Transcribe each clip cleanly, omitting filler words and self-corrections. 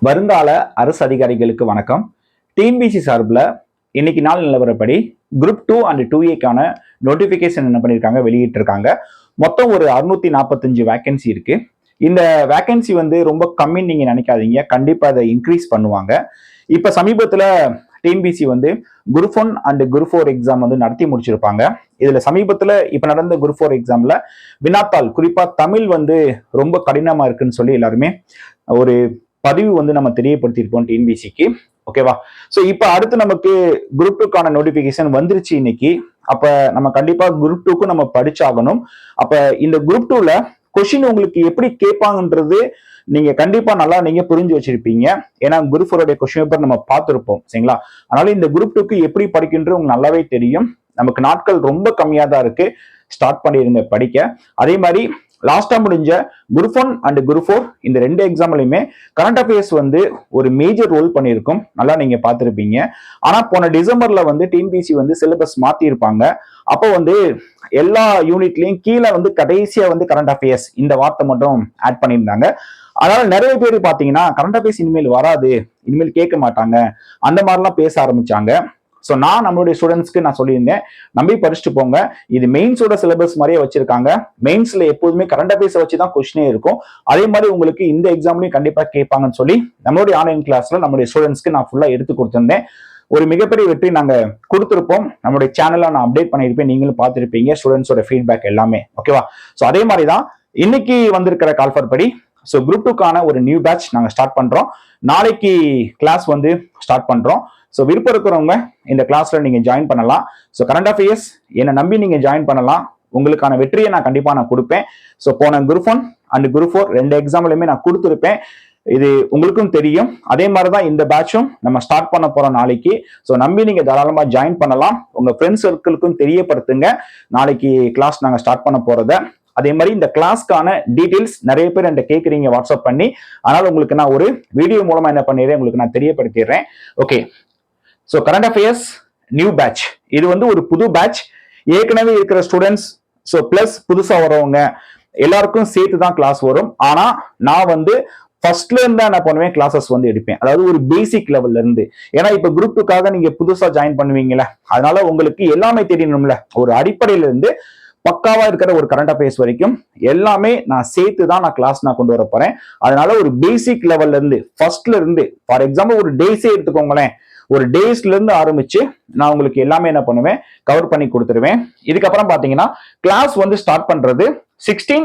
வருங்கால அரசு அதிகாரிகளுக்கு வணக்கம். டிஎன்பிசி சார்பில் இன்னைக்கு நாள் நிலவரப்படி குரூப் 2 அண்ட் 2A நோட்டிபிகேஷன் என்ன பண்ணியிருக்காங்க, வெளியிட்டிருக்காங்க. மொத்தம் ஒரு 645 வேகன்சி இருக்கு. இந்த வேகன்சி ரொம்ப கம்மின்னு நீங்க நினைக்காதீங்க, கண்டிப்பா அதை இன்க்ரீஸ் பண்ணுவாங்க. இப்ப சமீபத்துல TNPSC group 1 and group 4 exam நடத்தி முடிச்சிருப்பாங்க. இதுல சமீபத்துல இப்ப நடந்த குரூப் 4 எக்ஸாம்ல வினாத்தாள், குறிப்பா தமிழ் ரொம்ப கடினமா இருக்குன்னு சொல்லி எல்லாருமே ஒரு பதிவு நம்ம தெரியப்படுத்திருப்போம் டிஎன்பிசிக்கு. ஓகேவா? சோ இப்ப அடுத்து நமக்கு குரூப் 2க்கான நோட்டிபிகேஷன் வந்துருச்சு இன்னைக்கு. அப்ப நம்ம கண்டிப்பா குரூப் 2க்கு நம்ம படிச்சாகணும். அப்ப இந்த குரூப் 2ல கொஸ்டின் உங்களுக்கு எப்படி கேட்பாங்கன்றது நீங்க கண்டிப்பா நல்லா நீங்க புரிஞ்சு வச்சிருப்பீங்க. ஏன்னா குரூப் 4 கொஸ்டின் பேப்பர் நம்ம பார்த்திருப்போம், சரிங்களா? அதனால இந்த குரூப் 2க்கு எப்படி படிக்கின்றது உங்களுக்கு நல்லாவே தெரியும். நமக்கு நாட்கள் ரொம்ப கம்மியா தான் இருக்கு. ஸ்டார்ட் பண்ணிருங்க படிக்க. அதே மாதிரி லாஸ்டா முடிஞ்ச குரூப் 1 அண்ட் குரூப் 4 இந்த ரெண்டு எக்ஸாம்லயுமே கரண்ட் அஃபேர்ஸ் ஒரு மேஜர் ரோல் பண்ணியிருக்கும், நல்லா நீங்க பார்த்திருப்பீங்க. ஆனா போன டிசம்பர்ல டிஎன்பிசி சிலபஸ் மாத்தி இருப்பாங்க. அப்போ எல்லா யூனிட்லயும் கீழே கடைசியா கரண்ட் அஃபேர்ஸ் இந்த வார்த்தை மட்டும் ஆட் பண்ணியிருந்தாங்க. அதனால நிறைய பேர் பாத்தீங்கன்னா கரண்ட் அஃபேர்ஸ் இனிமேல் வராது, இனிமேல் கேட்க மாட்டாங்க, அந்த மாதிரிலாம் பேச ஆரம்பிச்சாங்க. ஸோ நான் நம்மளுடைய ஸ்டூடெண்ட்ஸ்க்கு நான் சொல்லியிருந்தேன், நம்பி படிச்சுட்டு போங்க. இது மெயின்ஸோட சிலபஸ் மாதிரியே வச்சிருக்காங்க. மெயின்ஸ்ல எப்போதுமே கரண்ட் அஃபேர்ஸ் வச்சு தான் கொஸ்டினே இருக்கும். அதே மாதிரி உங்களுக்கு இந்த எக்ஸாம்லையும் கண்டிப்பா கேட்பாங்கன்னு சொல்லி நம்மளுடைய ஆன்லைன் கிளாஸ்ல நம்மளுடைய ஸ்டூடெண்ட்ஸ்க்கு நான் ஃபுல்லா எடுத்து கொடுத்திருந்தேன். ஒரு மிகப்பெரிய வெற்றி நாங்க கொடுத்திருப்போம். நம்மளுடைய சேனல்ல நான் அப்டேட் பண்ணியிருப்பேன், நீங்களும் பார்த்திருப்பீங்க ஸ்டூடெண்ட்ஸோட ஃபீட்பேக் எல்லாமே. ஓகேவா? ஸோ அதே மாதிரி தான் இன்னைக்கு வந்திருக்கிற கால்ஃபர் படி ஸோ குரூப் 2க்கான ஒரு நியூ பேட்ச் நாங்கள் ஸ்டார்ட் பண்றோம். நாளைக்கு கிளாஸ் ஸ்டார்ட் பண்றோம். ஸோ விருப்பம் இருக்கிறவங்க இந்த கிளாஸ்ல நீங்க ஜாயின் பண்ணலாம். ஸோ கரண்ட் அஃபேர்ஸ் என்னை நம்பி நீங்க ஜாயின் பண்ணலாம். உங்களுக்கான வெற்றியை நான் கண்டிப்பா நான் கொடுப்பேன். ஸோ போன குரூப் 1 அண்ட் குரூப் 4 ரெண்டு எக்ஸாம்லயுமே நான் கொடுத்துருப்பேன். இது உங்களுக்கும் தெரியும். அதே மாதிரிதான் இந்த பேட்சும் நம்ம ஸ்டார்ட் பண்ண போறோம் நாளைக்கு. ஸோ நம்பி நீங்க தாராளமா ஜாயின் பண்ணலாம். உங்க ஃப்ரெண்ட்ஸ் சர்க்கிளுக்கும் தெரியப்படுத்துங்க நாளைக்கு கிளாஸ் நாங்க ஸ்டார்ட் பண்ண போறத. அதே மாதிரி இந்த கிளாஸ்க்கான டீடைல்ஸ் நிறைய பேர் என்கிட்ட கேட்குறீங்க வாட்ஸ்அப் பண்ணி. அதனால உங்களுக்கு நான் ஒரு வீடியோ மூலமா என்ன பண்ணிடுறேன், உங்களுக்கு நான் தெரியப்படுத்திடுறேன். Okay, so current affairs new batch, இது ஒரு புது பேட்ச். ஏற்கனவே இருக்கிற ஸ்டூடெண்ட்ஸ் ஸோ பிளஸ் புதுசா வரவங்க எல்லாருக்கும் சேர்த்து தான் கிளாஸ் வரும். ஆனா நான் ஃபர்ஸ்ட்ல இருந்து என்ன பண்ணுவேன், கிளாஸஸ் எடுப்பேன். அதாவது ஒரு பேசிக் லெவல்ல இருந்து. ஏன்னா இப்ப குரூப்புக்காக நீங்க புதுசா ஜாயின் பண்ணுவீங்களா, அதனால உங்களுக்கு எல்லாமே தெரியணும்ல. ஒரு அடிப்படையில இருந்து பக்காவா இருக்கிற ஒரு கரண்ட் அஃபேர்ஸ் வரைக்கும் எல்லாமே நான் சேர்த்து தான் நான் கிளாஸ் நான் கொண்டு வர போறேன். அதனால ஒரு பேசிக் லெவல்ல இருந்து ஃபர்ஸ்ட்ல இருந்து, ஃபார் எக்ஸாம்பிள் ஒரு டேஸே எடுத்துக்கோங்களேன், ஒரு டேஸ்ல இருந்து ஆரம்பிச்சு நான் உங்களுக்கு எல்லாமே என்ன பண்ணுவேன், கவர் பண்ணி கொடுத்துருவேன். இதுக்கப்புறம் பாத்தீங்கன்னா கிளாஸ் ஸ்டார்ட் பண்றது 16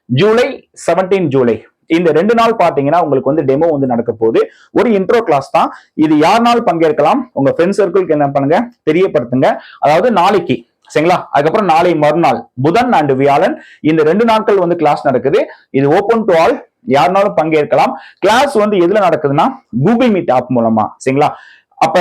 ஜூலை 17 ஜூலை இந்த 2 நாள் பாத்தீங்கன்னா உங்களுக்கு டெமோ நடக்க போகுது. ஒரு இன்ட்ரோ கிளாஸ் தான் இது. யாருனாலும் பங்கேற்கலாம். உங்க ஃப்ரெண்ட் சர்க்கிளுக்கு என்ன பண்ணுங்க, தெரியப்படுத்துங்க. அதாவது நாளைக்கு, சரிங்களா? அதுக்கப்புறம் நாளை மறுநாள் புதன் அண்ட் வியாழன் இந்த 2 நாட்கள் கிளாஸ் நடக்குது. இது ஓபன் டு ஆல், யாருனாலும் பங்கேற்கலாம். கிளாஸ் எதுல நடக்குதுன்னா கூகுள் மீட் ஆப் மூலமா, சரிங்களா? அப்ப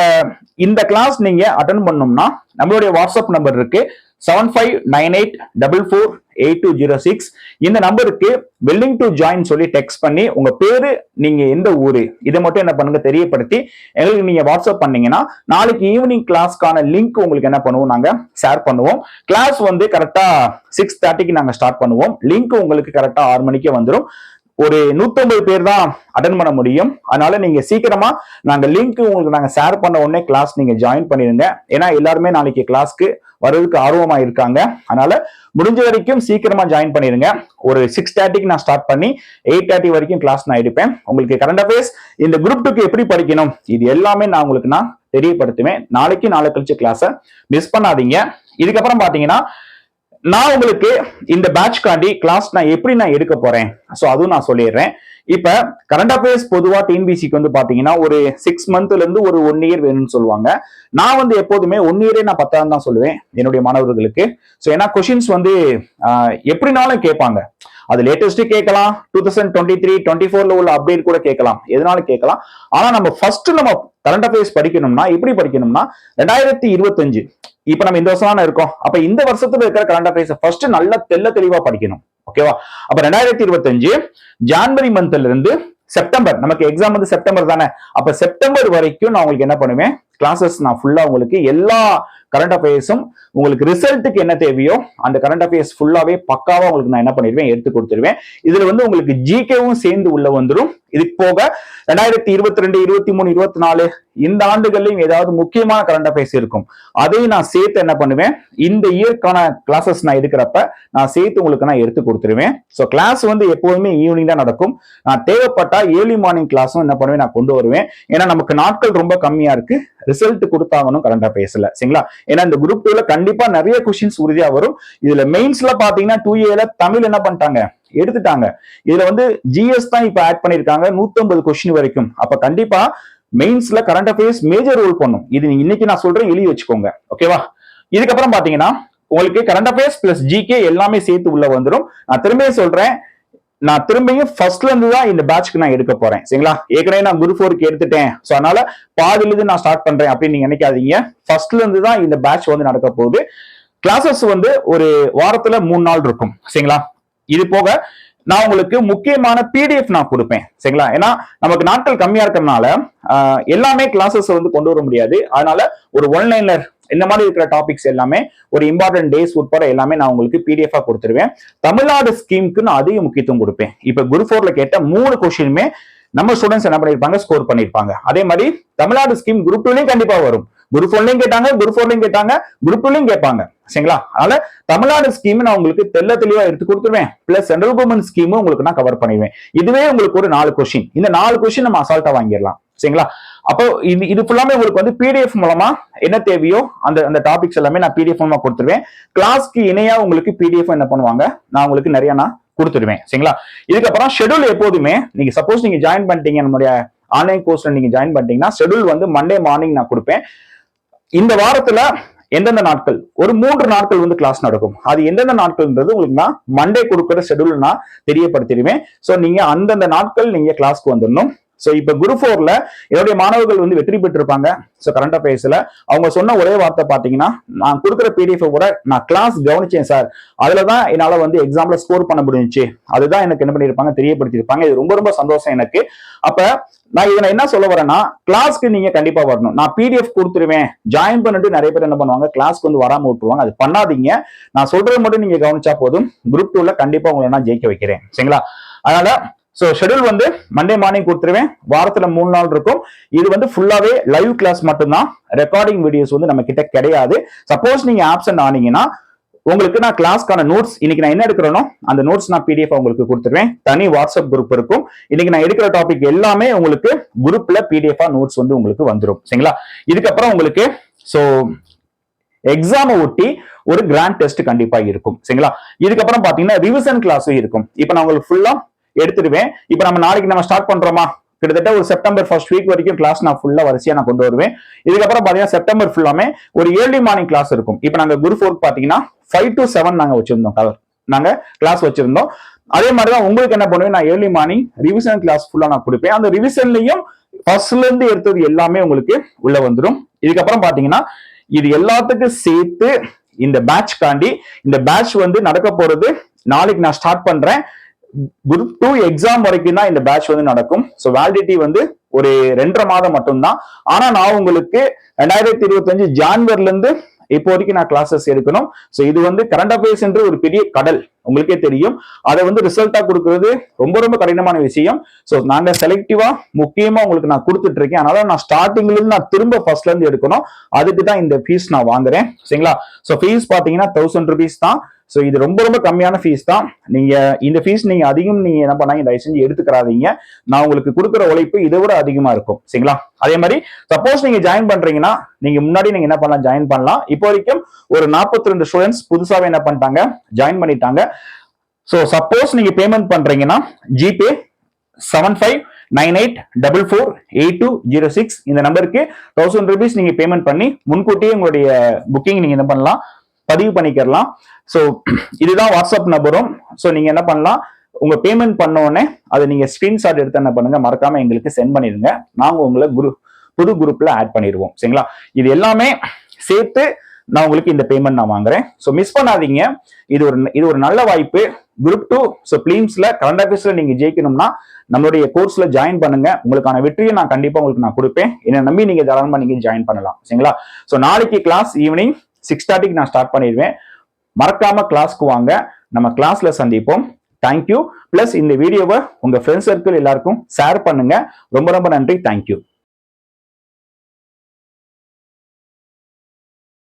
இந்த கிளாஸ் நீங்க அட்டென்ட் பண்ணணும்னா நம்மளுடைய வாட்ஸ்அப் நம்பர் இருக்கு, 7598448206. இந்த நம்பருக்கு willing to join சொல்லி டெக்ஸ்ட் பண்ணி உங்க பேரு, நீங்க எந்த ஊரு, இதை மட்டும் என்ன பண்ணுங்க தெரியப்படுத்தி எங்களுக்கு நீங்க வாட்ஸ்அப் பண்ணீங்கன்னா நாளைக்கு ஈவினிங் கிளாஸ்க்கான லிங்க் உங்களுக்கு என்ன பண்ணுவோம், நாங்க ஷேர் பண்ணுவோம். கிளாஸ் கரெக்டா 6:30க்கு நாங்க ஸ்டார்ட் பண்ணுவோம். லிங்க் உங்களுக்கு கரெக்டா 6 மணிக்கே வந்துடும். ஒரு 150 பேர் தான் அட்டென்ட் பண்ண முடியும். அதனால நீங்க சீக்கிரமா நாங்க லிங்க் உங்களுக்கு நாங்க ஷேர் பண்ண உடனே கிளாஸ் நீங்க ஜாயின் பண்ணிருங்க. ஏன்னா எல்லாருமே நாளைக்கு கிளாஸ்க்கு வர்றதுக்கு ஆர்வமா இருக்காங்க. அதனால முடிஞ்ச வரைக்கும் சீக்கிரமா ஜாயின் பண்ணிருங்க. ஒரு 6:30க்கு நான் ஸ்டார்ட் பண்ணி 8:30 வரைக்கும் கிளாஸ் நான் எடுப்பேன். உங்களுக்கு கரண்ட் அஃபேர்ஸ் இந்த குரூப் 2க்கு எப்படி படிக்கணும், இது எல்லாமே நான் உங்களுக்கு நான் தெரியப்படுத்துவேன். நாளைக்கு நாளை கழிச்சு கிளாஸை மிஸ் பண்ணாதீங்க. இதுக்கப்புறம் பாத்தீங்கன்னா நான் உங்களுக்கு இந்த பேட்ச்காண்டி கிளாஸ் நான் எப்படி நான் எடுக்க போறேன், ஸோ அதுவும் நான் சொல்லிடுறேன். இப்ப கரண்ட் அஃபேர்ஸ் பொதுவா டிஎன்பிசிக்கு பாத்தீங்கன்னா ஒரு 6 மந்த்ல இருந்து ஒரு 1 இயர் வேணும்னு சொல்லுவாங்க. நான் எப்போதுமே 1 இயரே நான் 10 தான் சொல்லுவேன் என்னுடைய மாணவர்களுக்கு. ஸோ ஏன்னா கொஸ்டின்ஸ் எப்படினாலும் கேட்பாங்க. அது லேட்டஸ்ட் கேட்கலாம், 2023 24ல உள்ள அப்டேட் கூட கேட்கலாம், எதனாலும் கேட்கலாம். ஆனா நம்ம ஃபர்ஸ்ட் நம்ம கரண்ட் அஃபேர்ஸ் படிக்கணும்னா எப்படி படிக்கணும்னா 2025 இப்ப நம்ம இந்த வருஷம் தானே இருக்கோம். அப்ப இந்த வருஷத்துல இருக்கிற கரண்ட் அஃபேர்ஸ் ஃபர்ஸ்ட் நல்லா தெளிவா படிக்கணும். ஓகேவா? அப்ப 2025 ஜான்வரி மந்த்ல இருந்து செப்டம்பர், நமக்கு எக்ஸாம் செப்டம்பர் தானே, அப்ப செப்டம்பர் வரைக்கும் நான் உங்களுக்கு என்ன பண்ணுவேன், கிளாஸஸ் நான் ஃபுல்லா உங்களுக்கு எல்லா கரண்ட் அஃபேர்ஸும் உங்களுக்கு ரிசல்ட்டுக்கு என்ன தேவையோ அந்த கரண்ட் அஃபேர்ஸ் ஃபுல்லாவே பக்காவா உங்களுக்கு நான் என்ன பண்ணிடுவேன் எடுத்து கொடுத்துருவேன். இதுல வந்து உங்களுக்கு ஜிகேவும் சேர்ந்து உள்ள வந்துடும். இதுக்கு போக 2022, 23, 24 இந்த ஆண்டுகள்லையும் ஏதாவது முக்கியமான கரண்ட் அஃபேர்ஸ் இருக்கும், அதையும் நான் சேர்த்து என்ன பண்ணுவேன், இந்த இயர்க்கான கிளாஸஸ் நான் எடுக்கிறப்ப நான் சேர்த்து உங்களுக்கு நான் எடுத்து கொடுத்துருவேன். ஸோ கிளாஸ் வந்து எப்போதுமே ஈவினிங் தான் நடக்கும். நான் தேவைப்பட்டா ஏர்லி மார்னிங் கிளாஸும் என்ன பண்ணுவேன் நான் கொண்டு வருவேன். ஏன்னா நமக்கு நாட்கள் ரொம்ப கம்மியா இருக்கு, ரிசல்ட் கொடுத்தாகணும் கரண்ட் அஃபேர்ஸ்ல, சரிங்களா? ஏன்னா இந்த குரூப் 2ல கண்டிப்பா நிறைய கொஸ்டின்ஸ் உறுதியா வரும். இதுல மெயின்ஸ்ல பாத்தீங்கன்னா 2Aல தமிழ் என்ன பண்ணிட்டாங்க எடுத்துட்டாங்க. இதுல வந்து ஜிஎஸ் தான் இப்ப ஆட் பண்ணிருக்காங்க 150 கொஸ்டின் வரைக்கும். அப்ப கண்டிப்பா மெயின்ஸ்ல கரண்ட் அஃபேர்ஸ் மேஜர் ரோல் பண்ணும். இது இன்னைக்கு நான் சொல்றேன், எழுதி வச்சுக்கோங்க, ஓகேவா? இதுக்கப்புறம் பாத்தீங்கன்னா உங்களுக்கு கரண்ட் அஃபேர்ஸ் பிளஸ் ஜிகே எல்லாமே சேர்த்து உள்ள வந்துடும். நான் திரும்பியும் சொல்றேன், நான் திரும்பியும் ஃபர்ஸ்ட்ல இருந்து தான் இந்த பேட்ச்க்கு நான் எடுக்க போறேன், சரிங்களா? ஏற்கனவே நான் குரூப் 4க்கு எடுத்துட்டேன், ஸோ அதனால பாதில இருந்து நான் ஸ்டார்ட் பண்றேன் அப்படின்னு நீங்க நினைக்காதீங்க. ஃபர்ஸ்ட்ல இருந்து தான் இந்த பேட்ச் வந்து நடக்க போகுது. கிளாஸஸ் வந்து ஒரு வாரத்துல 3 நாள் இருக்கும், சரிங்களா? இது போக நான் உங்களுக்கு முக்கியமான பிடிஎஃப் நான் கொடுப்பேன், சரிங்களா? ஏன்னா நமக்கு நாட்கள் கம்மியா இருக்கிறதுனால எல்லாமே கிளாஸஸ் வந்து கொண்டு வர முடியாது. அதனால ஒரு ஒன்லைனர் இந்த மாதிரி இருக்கிற டாபிக்ஸ் எல்லாமே ஒரு இம்பார்ட்டன்ட் டேஸ் உட்பட எல்லாமே நான் உங்களுக்கு பிடிஎஃபா கொடுத்துருவேன். தமிழ்நாடு ஸ்கீமுக்கு நான் அதிக முக்கியத்துவம் கொடுப்பேன். இப்ப குரூப் 4ல கேட்ட 3 கொஸ்டினுமே நம்ம ஸ்டூடெண்ட்ஸ் என்ன பண்ணிருப்பாங்க, ஸ்கோர் பண்ணிருப்பாங்க. அதே மாதிரி தமிழ்நாடு ஸ்கீம் குரூப் 2லயும் கண்டிப்பா வரும். குரூப் 1லயும் கேட்டாங்க, குரூப் 4லயும் கேட்டாங்க, குரூப் 2லயும் கேட்பாங்க, சரிங்களா? அதனால தமிழ்நாடு ஸ்கீம் நான் உங்களுக்கு தெளிவா எடுத்து கொடுத்துருவேன். பிளஸ் சென்ட்ரல் கவர்மெண்ட் ஸ்கீமும் உங்களுக்கு நான் கவர் பண்ணிடுவேன். இதுவே உங்களுக்கு ஒரு 4 கொஸ்டின், இந்த 4 கொஸ்டின் நம்ம அசால்ட்டா வாங்கிடலாம், சரிங்களா? அப்போ இது ஃபுல்லாமே உங்களுக்கு வந்து பிடிஎஃப் மூலமா என்ன தேவையோ அந்த டாபிக்ஸ் எல்லாமே நான் பிடிஎஃப் மூலமா கொடுத்துருவேன். கிளாஸ்க்கு இணையா உங்களுக்கு பிடிஎஃப் என்ன பண்ணுவாங்க, நான் உங்களுக்கு நிறைய நான் கொடுத்துருவேன், சரிங்களா? இதுக்கப்புறம் ஷெட்யூல் எப்போதுமே நீங்க சப்போஸ் நீங்க ஜாயின் பண்ணிட்டீங்க நம்மளுடைய ஆன்லைன் கோர்ஸ்ல நீங்க ஜாயின் பண்ணிட்டீங்கன்னா ஷெட்யூல் வந்து மண்டே மார்னிங் நான் கொடுப்பேன். இந்த வாரத்துல எந்தெந்த நாட்கள் ஒரு 3 நாட்கள் வந்து கிளாஸ் நடக்கும், அது எந்தெந்த நாட்கள்ன்றது உங்களுக்கு நான் மண்டே கொடுக்குற ஷெட்யூல் நான் தெரியப்படுத்திடுவேன். ஸோ நீங்க அந்தந்த நாட்கள் நீங்க கிளாஸ்க்கு வந்துடணும். ஸோ இப்ப குரூப் 4ல என்னுடைய மாணவர்கள் வந்து வெற்றி பெற்றிருப்பாங்க. ஸோ கரண்ட் அஃபேர்ஸ்ல அவங்க சொன்ன ஒரே வார்த்தை பாத்தீங்கன்னா, நான் கொடுக்குற பிடிஎஃப் கூட நான் கிளாஸ் கவனிச்சேன் சார், அதுலதான் என்னால வந்து எக்ஸாம்ல ஸ்கோர் பண்ண முடிஞ்சுச்சு, அதுதான் எனக்கு என்ன பண்ணிருப்பாங்க தெரியப்படுத்திருப்பாங்க. இது ரொம்ப ரொம்ப சந்தோஷம் எனக்கு. அப்ப நான் இதை என்ன சொல்ல வரேன்னா, கிளாஸ்க்கு நீங்க கண்டிப்பா வரணும். நான் பிடிஎஃப் கொடுத்துருவேன், ஜாயின் பண்ணிட்டு நிறைய பேர் என்ன பண்ணுவாங்க கிளாஸ்க்கு வந்து வராம விட்டுருவாங்க. அது பண்ணாதீங்க. நான் சொல்றது மட்டும் நீங்க கவனிச்சா போதும். குரூப் 2ல கண்டிப்பா உங்களை நான் ஜெயிக்க வைக்கிறேன், சரிங்களா? அதனால சோ ஷெட்யூல் வந்து மண்டே மார்னிங் கொடுத்துருவேன். வாரத்துல 3 நாள் இருக்கும். இது வந்து ஃபுல்லாவே லைவ் கிளாஸ் மட்டும்தான், ரெக்கார்டிங் வீடியோஸ் வந்து நம்ம கிட்ட கிடையாது. சப்போஸ் நீங்க ஆப்சென்ட் ஆனீங்கன்னா உங்களுக்கு நான் கிளாஸ்க்கான நோட்ஸ் இன்னைக்கு நான் என்ன எடுக்கிறேனோ அந்த நோட்ஸ் நான் பிடிஎஃப் உங்களுக்கு கொடுத்துருவேன். தனி வாட்ஸ்அப் குரூப் இருக்கும். இன்னைக்கு நான் எடுக்கிற டாபிக் எல்லாமே உங்களுக்கு குரூப்ல பிடிஎஃபா நோட்ஸ் வந்து உங்களுக்கு வந்துடும், சரிங்களா? இதுக்கப்புறம் உங்களுக்கு சோ எக்ஸாமை ஒட்டி ஒரு கிராண்ட் டெஸ்ட் கண்டிப்பா இருக்கும், சரிங்களா? இதுக்கப்புறம் பாத்தீங்கன்னா ரிவிஷன் கிளாஸும் இருக்கும். இப்ப நான் உங்களுக்கு ஃபுல்லா எடுத்துடுவேன். இப்ப நம்ம நாளைக்கு நம்ம ஸ்டார்ட் பண்றோமா, கிட்டத்தட்ட ஒரு செப்டம்பர் ஃபர்ஸ்ட் வீக் வரைக்கும் கிளாஸ் நான் ஃபுல்லா வரிசையா நான் கொண்டு வருவேன். இதுக்கப்புறம் பாத்தீங்கன்னா செப்டம்பர் ஃபுல்லாமே ஒரு ஏர்லி மார்னிங் கிளாஸ் இருக்கும். இப்ப நாங்க குரூப் 4 பாத்தீங்கன்னா 5 to 7 நாங்க வச்சிருந்தோம், நாங்க கிளாஸ் வச்சிருந்தோம். அதே மாதிரிதான் உங்களுக்கு என்ன பண்ணுவேன், நான் ஏர்லி மார்னிங் ரிவிஷன் கிளாஸ் ஃபுல்லா நான் கொடுப்பேன். அந்த ரிவிஷன்லயும் ஃபர்ஸ்ட்ல இருந்து எடுத்தது எல்லாமே உங்களுக்கு உள்ள வந்துடும். இதுக்கப்புறம் பாத்தீங்கன்னா இது எல்லாத்துக்கும் சேர்த்து இந்த பேட்ச் காண்டி, இந்த பேட்ச் வந்து நடக்க போறது நாளைக்கு நான் ஸ்டார்ட் பண்றேன். குரூப் 2 எக்ஸாம் வரைக்கும் தான் இந்த பேட்ச் வந்து நடக்கும். ஸோ வேலிடிட்டி வந்து ஒரு 2.5 மாதம் மட்டும்தான். ஆனா நான் உங்களுக்கு 2025 ஜான்வரில இருந்து இப்போ வரைக்கும் நான் கிளாஸஸ் எடுக்கணும். ஸோ இது வந்து கரண்ட் அஃபேர்ஸ் என்ற ஒரு பெரிய கடல், உங்களுக்கே தெரியும். அதை வந்து ரிசல்ட்டா கொடுக்கறது ரொம்ப ரொம்ப கடினமான விஷயம். ஸோ நாங்க செலக்டிவா முக்கியமா உங்களுக்கு நான் கொடுத்துட்டு இருக்கேன். அதனால நான் ஸ்டார்டிங்ல இருந்து நான் திரும்ப ஃபர்ஸ்ட்ல இருந்து எடுக்கணும். அதுக்கு தான் இந்த ஃபீஸ் நான் வாங்குறேன், சரிங்களா? ஸோ ஃபீஸ் பாத்தீங்கன்னா 1000 rupees தான். ஸோ இது ரொம்ப ரொம்ப கம்மியான ஃபீஸ் தான். நீங்க இந்த ஃபீஸ் நீங்க அதிகம் நீங்க என்ன பண்ணாங்க தயவு செஞ்சு எடுத்துக்கிறாதீங்க. நான் உங்களுக்கு கொடுக்குற உழைப்பு இதை விட அதிகமா இருக்கும், சரிங்களா? அதே மாதிரி சப்போஸ் நீங்க ஜாயின் பண்றீங்கன்னா நீங்க முன்னாடி நீங்க என்ன பண்ணலாம், ஜாயின் பண்ணலாம். இப்போ வரைக்கும் ஒரு 42 ஸ்டூடெண்ட்ஸ் புதுசாவே என்ன பண்ணிட்டாங்க, ஜாயின் பண்ணிட்டாங்க. ஸோ சப்போஸ் நீங்க பேமெண்ட் பண்றீங்கன்னா ஜிபே 7598448206 இந்த நம்பருக்கு 1000 rupees நீங்க பேமெண்ட் பண்ணி முன்கூட்டியே உங்களுடைய புக்கிங் நீங்க என்ன பண்ணலாம், பதிவு பண்ணிக்கலாம். ஸோ இதுதான் வாட்ஸ்அப் நம்பரும். ஸோ நீங்க என்ன பண்ணலாம், உங்க பேமெண்ட் பண்ண உடனே அதை நீங்க ஸ்கிரீன்ஷாட் எடுத்து என்ன பண்ணுங்க, மறக்காம எங்களுக்கு சென்ட் பண்ணிடுங்க. நாங்க உங்களை புது குரூப்ல ஆட் பண்ணிடுவோம், சரிங்களா? இது எல்லாமே சேர்த்து நான் உங்களுக்கு இந்த பேமெண்ட் நான் வாங்குறேன். ஸோ மிஸ் பண்ணாதீங்க. இது ஒரு நல்ல வாய்ப்பு. குரூப் 2 ஸோ பிலிம்ஸ்ல கரண்ட் அஃபேர்ஸ்ல நீங்க ஜெயிக்கணும்னா நம்மளுடைய கோர்ஸ்ல ஜாயின் பண்ணுங்க. உங்களுக்கான வெற்றியை நான் கண்டிப்பா உங்களுக்கு நான் கொடுப்பேன். என்ன நம்பி நீங்க தாராளமா நீங்க ஜாயின் பண்ணலாம், சரிங்களா? ஸோ நாளைக்கு கிளாஸ் ஈவினிங் 6:30க்கு நான் ஸ்டார்ட் பண்ணிடுவேன். மறக்காம கிளாஸ்க்கு வாங்க, நம்ம கிளாஸ்ல சந்திப்போம். தேங்க்யூ. பிளஸ் இந்த வீடியோவை உங்க ஃப்ரெண்ட்ஸ் சர்க்கிள் எல்லாருக்கும் ஷேர் பண்ணுங்க. ரொம்ப ரொம்ப நன்றி. தேங்க்யூ.